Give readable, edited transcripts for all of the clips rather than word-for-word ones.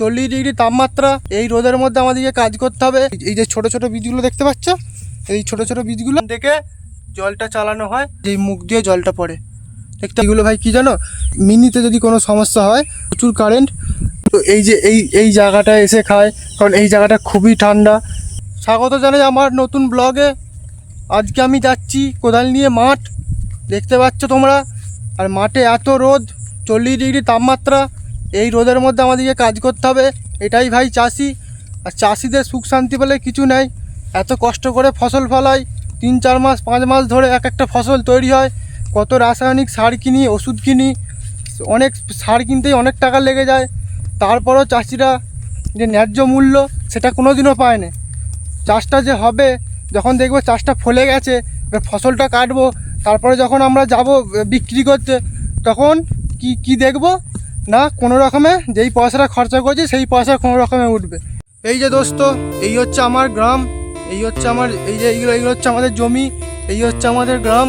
40 degree তাপমাত্রা। এই রোদের মধ্যে আমাদেরকে কাজ করতে হবে। এই যে ছোট ছোট বীজগুলো দেখতে পাচ্ছ, এই ছোট ছোট বীজগুলো থেকে জলটা চালানো হয়, যেই মুখ দিয়ে জলটা পড়ে দেখতে। এগুলো ভাই কি জানো, মিনিতে যদি কোনো সমস্যা হয়, প্রচুর কারেন্ট, তো এই যে এই জায়গাটায় এসে খায়, কারণ এই জায়গাটা খুবই ঠান্ডা। স্বাগত জানাই আমার নতুন ব্লগে। আজকে আমি যাচ্ছি কোদাল নিয়ে মাঠ, দেখতে পাচ্ছ তোমরা। আর মাঠে এত রোদ, 40 ডিগ্রি তাপমাত্রা। এই রোদের মধ্যে আমাদেরকে কাজ করতে হবে। এটাই ভাই চাষি, আর চাষিদের সুখ শান্তি বলে কিছু নেই। এত কষ্ট করে ফসল ফলায়, 3-4 মাস 5 মাস ধরে এক একটা ফসল তৈরি হয়। কত রাসায়নিক সার কিনি, ওষুধ কিনি, অনেক সার কিনতেই অনেক টাকা লেগে যায়। তারপরও চাষিরা যে ন্যায্য মূল্য সেটা কোনো দিনও পায় না। চাষটা যে হবে, যখন দেখবো চাষটা ফলে গেছে, এবার ফসলটা কাটবো, তারপরে যখন আমরা যাব বিক্রি করতে, তখন কি দেখব না, কোনো রকমে যেই পয়সাটা খরচা করছি সেই পয়সা কোনো রকমে উঠবে। এই যে দোস্ত, এই হচ্ছে আমার গ্রাম, এই হচ্ছে আমার, এই যে এইগুলো হচ্ছে আমাদের জমি, এই হচ্ছে আমাদের গ্রাম,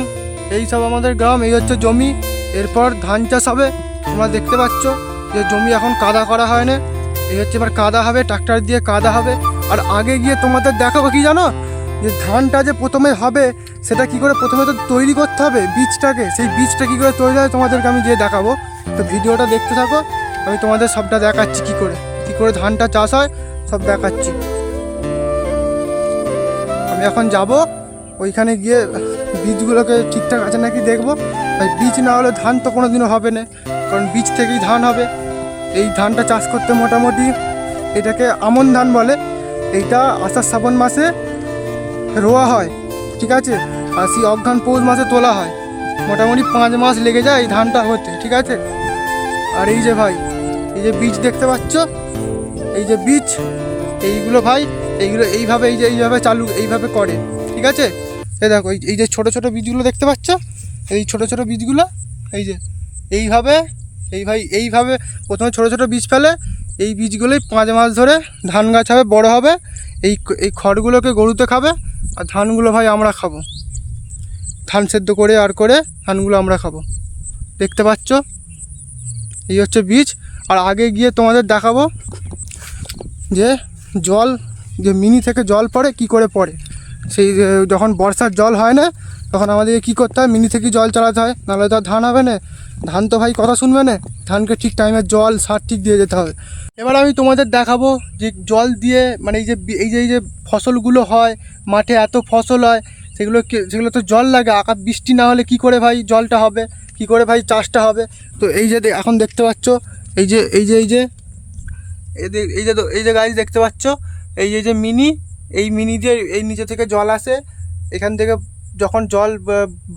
এই সব আমাদের গ্রাম, এই হচ্ছে জমি। এরপর ধান চাষ হবে। তোমরা দেখতে পাচ্ছ যে জমি এখন কাদা করা হয় না, এই হচ্ছে এবার কাদা হবে, ট্রাক্টর দিয়ে কাদা হবে। আর আগে গিয়ে তোমাদের দেখাবো কি জানো, যে ধানটা যে প্রথমে হবে সেটা কি করে প্রথমে তো তৈরি করতে হবে বীজটাকে, সেই বীজটা কী করে তৈরি হয় তোমাদেরকে আমি গিয়ে দেখাবো। তো ভিডিওটা দেখতে থাকো, আমি তোমাদের সবটা দেখাচ্ছি কী করে ধানটা চাষ হয়, সব দেখাচ্ছি। আমি এখন যাব ওইখানে গিয়ে বীজগুলোকে ঠিকঠাক আছে নাকি দেখবো। তাই বীজ না হলে ধান তো কোনো দিনও হবে না, কারণ বীজ থেকেই ধান হবে। এই ধানটা চাষ করতে মোটামুটি, এটাকে আমন ধান বলে। এইটা আষাঢ় শ্রাবণ মাসে রোয়া হয়, ঠিক আছে, আর সেই অঘ্রাণ পৌষ মাসে তোলা হয়। মোটামুটি 5 মাস লেগে যায় এই ধানটা হতে, ঠিক আছে। আর এই যে ভাই, এই যে বীজ দেখতে পাচ্ছ, এই যে বীজ, এইগুলো ভাই, এইগুলো এইভাবে এইভাবে করে, ঠিক আছে। এই দেখো, এই যে ছোট ছোট বীজগুলো দেখতে পাচ্ছ, এই ছোট ছোট বীজগুলো, এই যে এইভাবে প্রথমে ছোট ছোট বীজ ফেলে, এই বীজগুলোই 5 মাস ধরে ধান গাছ হবে, বড় হবে। এই খড়গুলোকে গরুতে খাবে, আর ধানগুলো ভাই আমরা খাবো, ধান সেদ্ধ করে ধানগুলো আমরা খাবো। দেখতে পাচ্ছ, এই হচ্ছে বীজ। আর আগে গিয়ে তোমাদের দেখাবো যে যে মিনি থেকে জল পড়ে, কি করে পড়ে। সেই যখন বর্ষার জল হয় না, তখন আমাদেরকে কী করতে হয়, মিনি থেকে জল চালাতে হয়, নাহলে তো আর ধান হবে না। ধান তো ভাই কথা শুনবে না, ধানকে ঠিক টাইমে জল সার ঠিক দিয়ে যেতে হবে। এবার আমি তোমাদের দেখাবো যে জল দিয়ে, মানে এই যে ফসলগুলো হয় মাঠে, এত ফসল হয়, সেগুলো তো জল লাগে। আকাশ বৃষ্টি না হলে কি করে ভাই জলটা হবে, কি করে ভাই চাষটা হবে। তো এই যে এখন দেখতে পাচ্ছ, এই যে গাছ দেখতে পাচ্ছ, এই যে মিনি, এই মিনি দিয়ে এই নিচে থেকে জল আসে। এখান থেকে যখন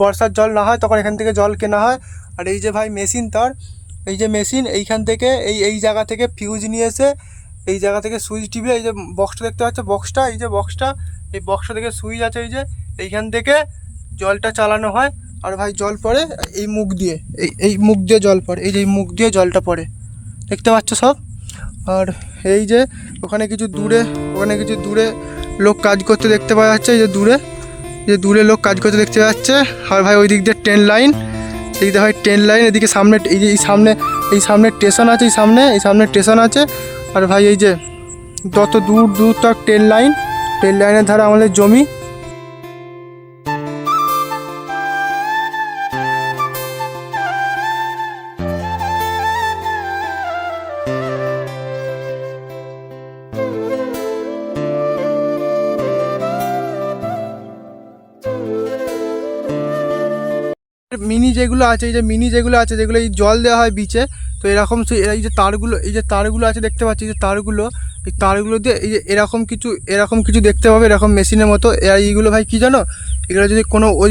বর্ষার জল না হয়, তখন এখান থেকে জল কেনা হয়। আর এই যে ভাই মেশিন, এই যে মেশিন, এইখান থেকে এই জায়গা থেকে ফিউজ নিয়ে এসে, এই জায়গা থেকে সুইচ টিপে, এই যে বক্সটা দেখতে পাচ্ছ, এই বক্সটা থেকে সুইচ আছে, এইখান থেকে জলটা চালানো হয়। আর ভাই জল পড়ে এই মুখ দিয়ে, এই মুখ দিয়ে জল পড়ে, এই যে মুখ দিয়ে জলটা পড়ে, দেখতে পাচ্ছ সব। আর এই যে ওখানে কিছু দূরে লোক কাজ করতে দেখতে পাওয়া যাচ্ছে, এই যে দূরে লোক কাজ করতে দেখতে পাচ্ছে। আর ভাই ওই দিক দিয়ে ট্রেন লাইন, এইদিকে ভাই ট্রেন লাইন, এদিকে সামনে এই সামনে স্টেশন আছে, এই সামনে স্টেশন আছে। আর ভাই এই যে যত দূর তক ট্রেন লাইনের ধারে আমাদের জমি। মিনি যেগুলো আছে, যেগুলো এই জল দেওয়া হয় বিচে, তো এরকম এই যে তারগুলো আছে দেখতে পাচ্ছি, এই তারগুলো দিয়ে এই যে এরকম কিছু দেখতে পাবে, এরকম মেশিনের মতো। এইগুলো ভাই কি জানো, এগুলো যদি কোনো ওই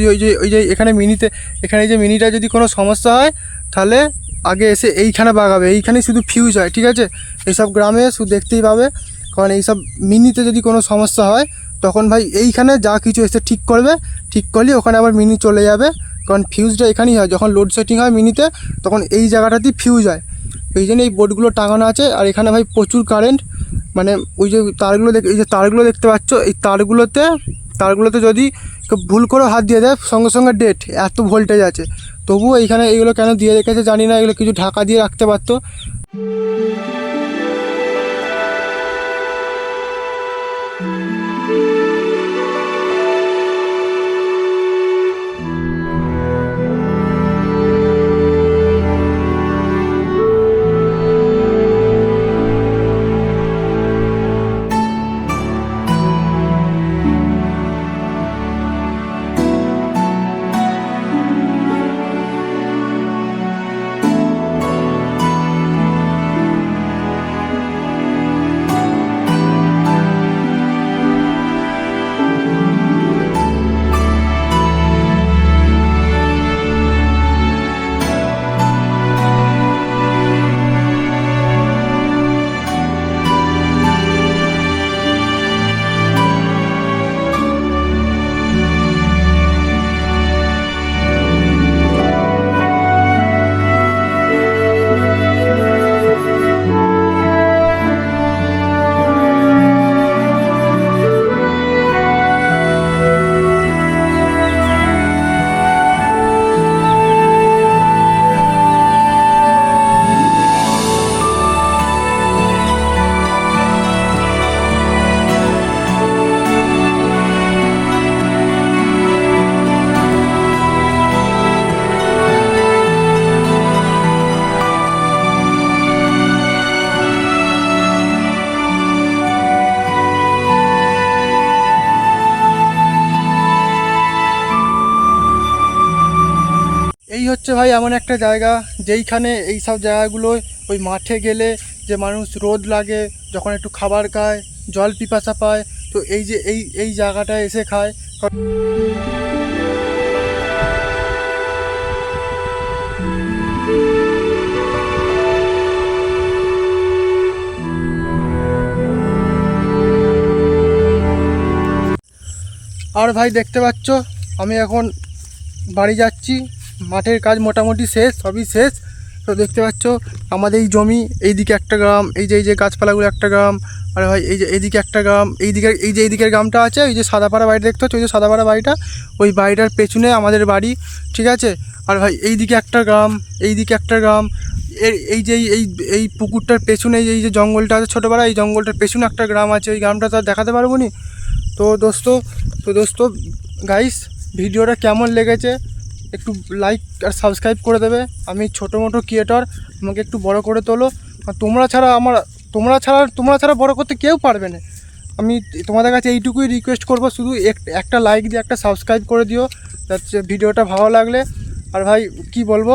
যে এখানে এই যে মিনিটা যদি কোনো সমস্যা হয়, তাহলে আগে এসে এইখানে বাগাবে, এইখানেই শুধু ফিউজ হয়, ঠিক আছে। এইসব গ্রামে শুধু দেখতেই পাবে, কারণ এইসব মিনিতে যদি কোনো সমস্যা হয়, তখন ভাই এইখানে যা কিছু এসে ঠিক করলে ওখানে আবার মিনি চলে যাবে, কারণ ফিউজটা এখানেই হয়। যখন লোডশেডিং হয় মিনিতে, তখন এই জায়গাটাতেই ফিউজ হয়, এই জন্য এই বোর্ডগুলো টাঙানো আছে। আর এখানে ভাই প্রচুর কারেন্ট, মানে ওই যে তারগুলো দেখতে পাচ্ছ, এই তারগুলোতে যদি ভুল করে হাত দিয়ে দেয়, সঙ্গে সঙ্গে ডেট, এত ভোল্টেজ আছে। তবুও এইখানে এগুলো কেন দিয়ে রেখেছে জানি না, এগুলো কিছু ঢাকা দিয়ে রাখতে পারতো। হচ্ছে ভাই এমন একটা জায়গা যেইখানে এই সব জায়গাগুলোয় ওই মাঠে গেলে যে মানুষ রোদ লাগে, যখন একটু খাবার খায়, জল পিপাসা পায়, তো এই যে এই জায়গাটায় এসে খায়। আর ভাই দেখতে পাচ্ছ আমি এখন বাড়ি যাচ্ছি, মাঠের কাজ মোটামুটি শেষ, সবই শেষ। তো দেখতে পাচ্ছ আমাদের এই জমি, এইদিকে একটা গ্রাম, এই যে গাছপালাগুলো একটা গ্রাম, আর ভাই এই যে এইদিকে একটা গ্রাম, এইদিকের গ্রামটা আছে, ওই যে সাদাপাড়া বাড়িটা দেখতে পাচ্ছ, ওই যে সাদাপাড়া বাড়িটা, ওই বাড়িটার পেছনে আমাদের বাড়ি, ঠিক আছে। আর ভাই এইদিকে একটা গ্রাম, এইদিকে একটা গ্রাম, এই পুকুরটার পেছনে এই যে জঙ্গলটা আছে ছোটোবেলা, এই জঙ্গলটার পেছনে একটা গ্রাম আছে, ওই গ্রামটা তো আর দেখাতে পারবো নি। তো দোস্ত গাইস, ভিডিওটা কেমন লেগেছে একটু লাইক আর সাবস্ক্রাইব করে দেবে। আমি ছোটো মোটো ক্রিয়েটর, আমাকে একটু বড় করে তোলো। আর তোমরা ছাড়া বড় করতে কেউ পারবে না। আমি তোমাদের কাছে এইটুকুই রিকোয়েস্ট করব, শুধু একটা লাইক দিয়ে একটা সাবস্ক্রাইব করে দিও, যাতে ভিডিওটা ভালো লাগলে। আর ভাই কি বলবো,